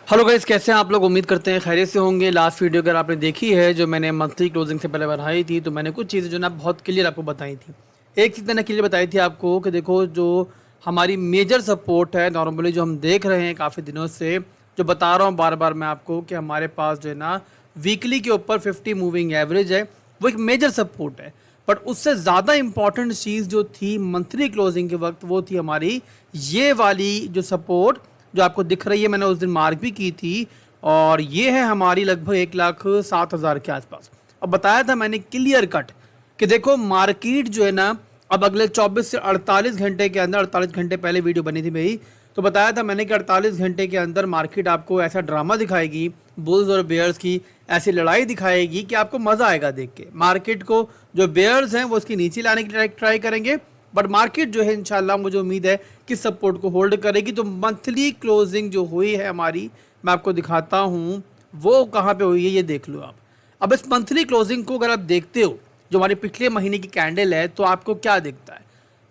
Hello guys, कैसे हैं आप लोग। उम्मीद करते हैं खैरियत से होंगे। लास्ट वीडियो अगर आपने देखी है जो मैंने मंथली क्लोजिंग से पहले बनाई थी, तो मैंने कुछ चीज़ें जो ना बहुत क्लियर आपको बताई थी। एक चीज़ मैंने क्लियर बताई थी आपको कि देखो, जो हमारी मेजर सपोर्ट है नॉर्मली जो हम देख रहे हैं काफ़ी दिनों से, जो बता रहा हूँ बार बार मैं आपको कि हमारे पास जो है ना वीकली के ऊपर 50 मूविंग एवरेज है, वो एक मेजर सपोर्ट है। बट उससे ज़्यादा इंपॉर्टेंट चीज़ जो थी मंथली क्लोजिंग के वक्त, वो थी हमारी ये वाली जो सपोर्ट जो आपको दिख रही है। मैंने उस दिन मार्क भी की थी, और ये है हमारी लगभग 1,07,000 के आसपास। अब बताया था मैंने क्लियर कट कि देखो मार्केट जो है ना, अब अगले 24 से 48 घंटे के अंदर, 48 घंटे पहले वीडियो बनी थी मेरी, तो बताया था मैंने कि 48 घंटे के अंदर मार्केट आपको ऐसा ड्रामा दिखाएगी, बुल्स और बेयर्स की ऐसी लड़ाई दिखाएगी कि आपको मज़ा आएगा देख के। मार्केट को जो बेयर्स हैं वो उसकी नीचे लाने की ट्राई करेंगे, बट मार्केट जो है इंशाल्लाह मुझे उम्मीद है कि सपोर्ट को होल्ड करेगी। तो मंथली क्लोजिंग जो हुई है हमारी, मैं आपको दिखाता हूँ वो कहाँ पे हुई है, ये देख लो आप। अब इस मंथली क्लोजिंग को अगर आप देखते हो, जो हमारे पिछले महीने की कैंडल है, तो आपको क्या दिखता है?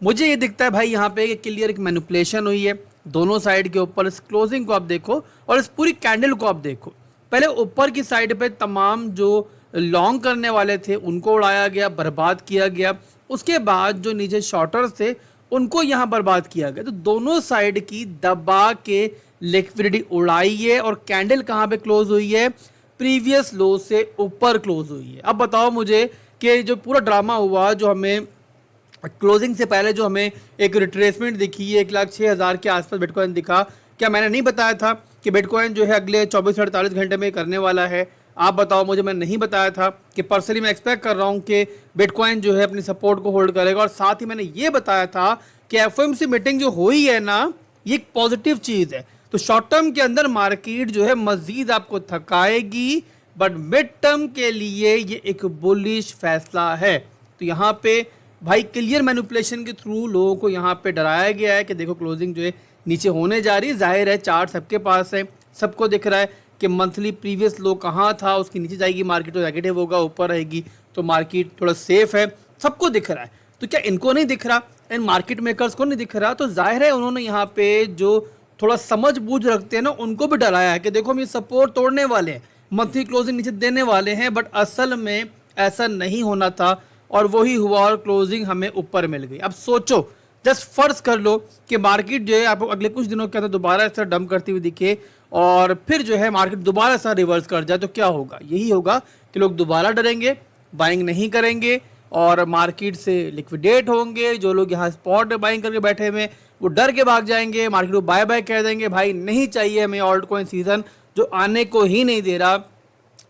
मुझे ये दिखता है भाई यहाँ पे क्लियर एक मैनिपुलेशन हुई है दोनों साइड के ऊपर। इस क्लोजिंग को आप देखो और इस पूरी कैंडल को आप देखो। पहले ऊपर की साइड पे तमाम जो लॉन्ग करने वाले थे उनको उड़ाया गया, बर्बाद किया गया। उसके बाद जो नीचे शॉर्टर्स थे उनको यहाँ बर्बाद किया गया। तो दोनों साइड की दबा के लिक्विडिटी उड़ाई है, और कैंडल कहाँ पे क्लोज हुई है? प्रीवियस लो से ऊपर क्लोज हुई है। अब बताओ मुझे कि जो पूरा ड्रामा हुआ, जो हमें क्लोजिंग से पहले जो हमें एक रिट्रेसमेंट दिखी, 1,06,000 के आसपास बिटकॉइन दिखा, क्या मैंने नहीं बताया था कि बिटकॉइन जो है अगले 24 से 48 घंटे में करने वाला है? आप बताओ मुझे। मैं नहीं बताया था कि पर्सनली मैं एक्सपेक्ट कर रहा हूँ कि बिटकॉइन जो है अपनी सपोर्ट को होल्ड करेगा। और साथ ही मैंने ये बताया था कि एफओएमसी मीटिंग जो हुई है ना, ये एक पॉजिटिव चीज़ है। तो शॉर्ट टर्म के अंदर मार्केट जो है मजीद आपको थकाएगी, बट मिड टर्म के लिए ये एक बुलिश फैसला है। तो यहाँ पे भाई क्लियर मैनिपुलेशन के थ्रू लोगों को यहाँ पे डराया गया है कि देखो क्लोजिंग जो है नीचे होने जा रही है। जाहिर है चार्ट सबके पास है, सबको दिख रहा है कि मंथली प्रीवियस लो कहाँ था, उसकी नीचे जाएगी मार्केट तो नेगेटिव होगा, ऊपर रहेगी तो मार्केट थोड़ा सेफ है, सबको दिख रहा है। तो क्या इनको नहीं दिख रहा? इन मार्केट मेकर्स को नहीं दिख रहा? तो जाहिर है उन्होंने यहाँ पे जो थोड़ा समझ बूझ रखते हैं ना, उनको भी डराया है कि देखो हम ये सपोर्ट तोड़ने वाले हैं, मंथली क्लोजिंग नीचे देने वाले हैं। बट असल में ऐसा नहीं होना था, और वही हुआ, और क्लोजिंग हमें ऊपर मिल गई। अब सोचो, जस्ट फर्ज कर लो कि मार्केट जो है आपको अगले कुछ दिनों के अंदर दोबारा ऐसा डंप करती हुई दिखे, और फिर जो है मार्केट दोबारा ऐसा रिवर्स कर जाए, तो क्या होगा? यही होगा कि लोग दोबारा डरेंगे, बाइंग नहीं करेंगे, और मार्केट से लिक्विडेट होंगे। जो लोग यहाँ स्पॉट बाइंग करके बैठे हुए वो डर के भाग जाएंगे, मार्केट को बाय बाय कह देंगे, भाई नहीं चाहिए हमें ऑल्ट कॉइन सीजन जो आने को ही नहीं दे रहा।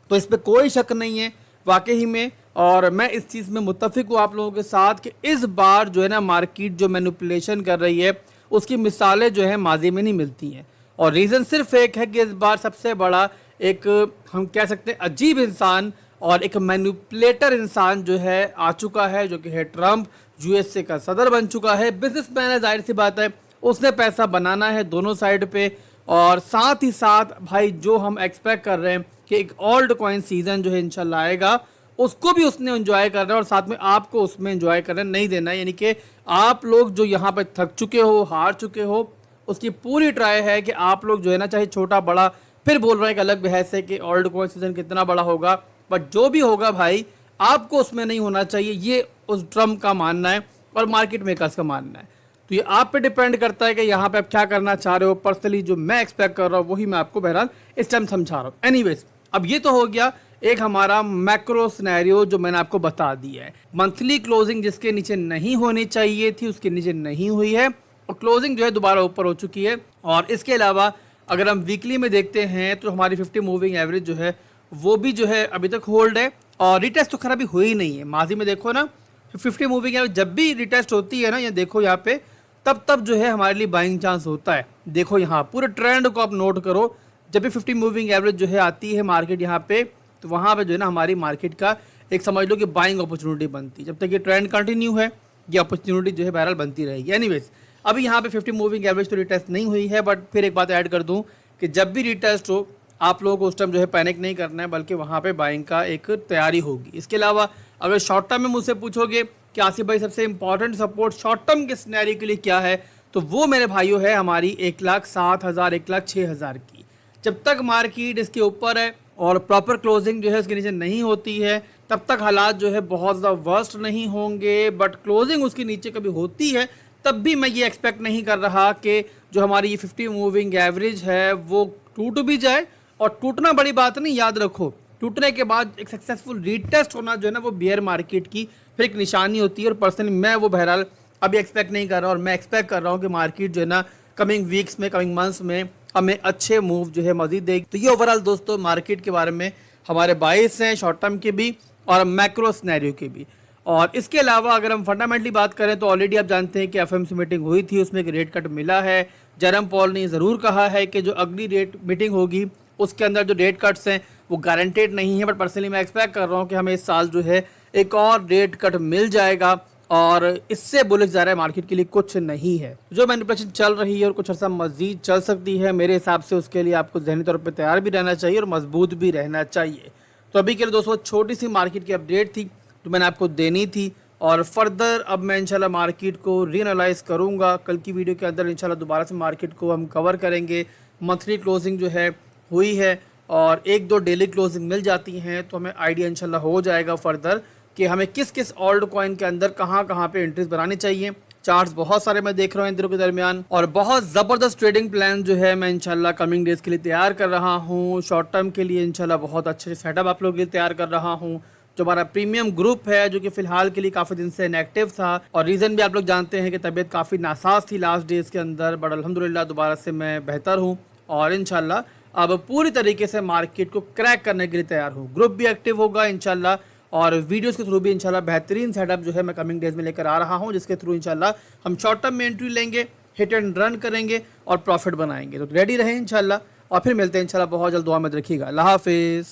तो इस पर कोई शक नहीं है वाकई में, और मैं इस चीज़ में मुत्तफिक हूँ आप लोगों के साथ कि इस बार जो है ना मार्केट जो मैनिपुलेशन कर रही है उसकी मिसालें जो है माजी में नहीं मिलती हैं। और रीज़न सिर्फ एक है कि इस बार सबसे बड़ा एक, हम कह सकते हैं, अजीब इंसान और एक मैनिपुलेटर इंसान जो है आ चुका है, जो कि है ट्रंप। यूएसए का सदर बन चुका है, बिजनेसमैन है, जाहिर सी बात है उसने पैसा बनाना है दोनों साइड पे। और साथ ही साथ भाई जो हम एक्सपेक्ट कर रहे हैं कि एक ओल्ड कॉइन सीजन जो है इंशाल्लाह आएगा, उसको भी उसने एंजॉय करना है, और साथ में आपको उसमें एंजॉय करने नहीं देना है। यानी कि आप लोग जो यहाँ पे थक चुके हो, हार चुके हो, उसकी पूरी ट्राई है कि आप लोग जो है ना, चाहे छोटा बड़ा, फिर बोल रहे हैं एक अलग बहस है कि ओल्ड कॉइन सीजन कितना बड़ा होगा, बट जो भी होगा भाई आपको उसमें नहीं होना चाहिए, ये उस ट्रम्प का मानना है और मार्केट मेकर्स का मानना है। तो ये आप पे डिपेंड करता है कि यहाँ पे आप क्या करना चाह रहे हो। पर्सनली जो मैं एक्सपेक्ट कर रहा हूँ वही मैं आपको बहरहाल इस टाइम समझा रहा हूँ। एनीवेज, अब ये तो हो गया एक हमारा मैक्रो सिनेरियो जो मैंने आपको बता दिया है। मंथली क्लोजिंग जिसके नीचे नहीं होनी चाहिए थी उसके नीचे नहीं हुई है, और क्लोजिंग जो है दोबारा ऊपर हो चुकी है। और इसके अलावा अगर हम वीकली में देखते हैं तो हमारी 50 मूविंग एवरेज जो है वो भी जो है अभी तक होल्ड है, और रिटेस्ट तो खराबी हुई नहीं है। माजी में देखो ना, 50 मूविंग एवरेज जब भी रिटेस्ट होती है ना, ये देखो यहाँ पे, तब जो है हमारे लिए बाइंग चांस होता है। देखो यहाँ पूरे ट्रेंड को आप नोट करो, जब भी 50 मूविंग एवरेज जो है आती है मार्केट यहाँ पे, तो वहाँ पे जो है ना हमारी मार्केट का एक समझ लो कि बाइंग अपॉर्चुनिटी बनती है। जब तक ये ट्रेंड कंटिन्यू है ये अपॉर्चुनिटी जो है बहरहाल बनती रहेगी। एनीवेज, अभी यहाँ पे 50 मूविंग एवरेज तो रिटेस्ट नहीं हुई है, बट फिर एक बात ऐड कर दूँ कि जब भी रिटेस्ट हो आप लोगों को उस टाइम जो है पैनिक नहीं करना है, बल्कि वहाँ पे बाइंग का एक तैयारी होगी। इसके अलावा अगर शॉर्ट टर्म में मुझसे पूछोगे कि आसिफ भाई सबसे इंपॉर्टेंट सपोर्ट शॉर्ट टर्म के सिनेरियो के लिए क्या है, तो वो मेरे भाइयों है हमारी 1,07,000 1,06,000 की। जब तक मार्केट इसके ऊपर है और प्रॉपर क्लोजिंग जो है इसके नीचे नहीं होती है, तब तक हालात जो है बहुत ज़्यादा वर्स्ट नहीं होंगे। बट क्लोजिंग उसके नीचे कभी होती है तब भी मैं ये एक्सपेक्ट नहीं कर रहा कि जो हमारी ये 50 मूविंग एवरेज है वो टूट भी जाए। और टूटना बड़ी बात नहीं, याद रखो टूटने के बाद एक सक्सेसफुल रीटेस्ट होना जो है ना वो बियर मार्केट की फिर एक निशानी होती है। और पर्सनली मैं वो बहरहाल अभी एक्सपेक्ट नहीं कर रहा, और मैं एक्सपेक्ट कर रहा हूँ कि मार्केट जो है ना कमिंग वीक्स में, कमिंग मंथ्स में हमें अच्छे मूव जो है मजीद देगी। तो ये ओवरऑल दोस्तों मार्केट के बारे में हमारे बाइस हैं, शॉर्ट टर्म के भी और मैक्रो सिनेरियो के भी। और इसके अलावा अगर हम फंडामेंटली बात करें तो ऑलरेडी आप जानते हैं कि एफएमसी मीटिंग हुई थी, उसमें एक रेट कट मिला है। जेरम पॉल ने ज़रूर कहा है कि जो अगली रेट मीटिंग होगी उसके अंदर जो रेट कट्स हैं वो गारंटेड नहीं है, बट पर्सनली मैं एक्सपेक्ट कर रहा हूँ कि हमें इस साल जो है एक और रेट कट मिल जाएगा, और इससे बुलिश जा रहा है मार्केट के लिए कुछ नहीं है। जो मैनिपुलेशन चल रही है और कुछ अर्सा मजीद चल सकती है, मेरे हिसाब से उसके लिए आपको ज़हनी तौर पर तैयार भी रहना चाहिए और मजबूत भी रहना चाहिए। तो अभी के लिए दोस्तों छोटी सी मार्केट की अपडेट थी जो मैंने आपको देनी थी, और फर्दर अब मैं इंशाल्लाह मार्केट को रीएनालाइज करूंगा। कल की वीडियो के अंदर इंशाल्लाह दोबारा से मार्केट को हम कवर करेंगे। मंथली क्लोजिंग जो है हुई है और एक दो डेली क्लोजिंग मिल जाती हैं, तो हमें आइडिया इंशाल्लाह हो जाएगा फर्दर कि हमें किस किस ओल्ड कॉइन के अंदर कहाँ कहाँ पे एंट्रीज बनानी चाहिए। चार्ट्स बहुत सारे मैं देख रहा हूँ इन दिनों के दरमियान, और बहुत ज़बरदस्त ट्रेडिंग प्लान जो है मैं इंशाल्लाह कमिंग डेज के लिए तैयार कर रहा हूँ। शॉर्ट टर्म के लिए इंशाल्लाह बहुत अच्छे सेटअप आप लोगों के लिए तैयार कर रहा हूँ। जो हमारा प्रीमियम ग्रुप है जो कि फिलहाल के लिए काफ़ी दिन से इनएक्टिव था, और रीज़न भी आप लोग जानते हैं कि तबीयत काफ़ी नासाज थी लास्ट डेज़ के अंदर, बट अल्हम्दुलिल्लाह दोबारा से मैं बेहतर हूँ और इंशाल्लाह अब पूरी तरीके से मार्केट को क्रैक करने के लिए तैयार हूँ। ग्रुप भी एक्टिव होगा इंशाल्लाह, और वीडियोस के थ्रू भी इंशाल्लाह बेहतरीन सेटअप जो है मैं कमिंग डेज में लेकर आ रहा हूँ, जिसके थ्रू इंशाल्लाह हम शॉर्ट टर्म में एंट्री लेंगे, हिट एंड रन करेंगे और प्रॉफिट बनाएंगे। तो रेडी रहें इंशाल्लाह, और फिर मिलते हैं इंशाल्लाह बहुत जल्द। दुआ में रखिएगा। अल्लाह हाफिज़।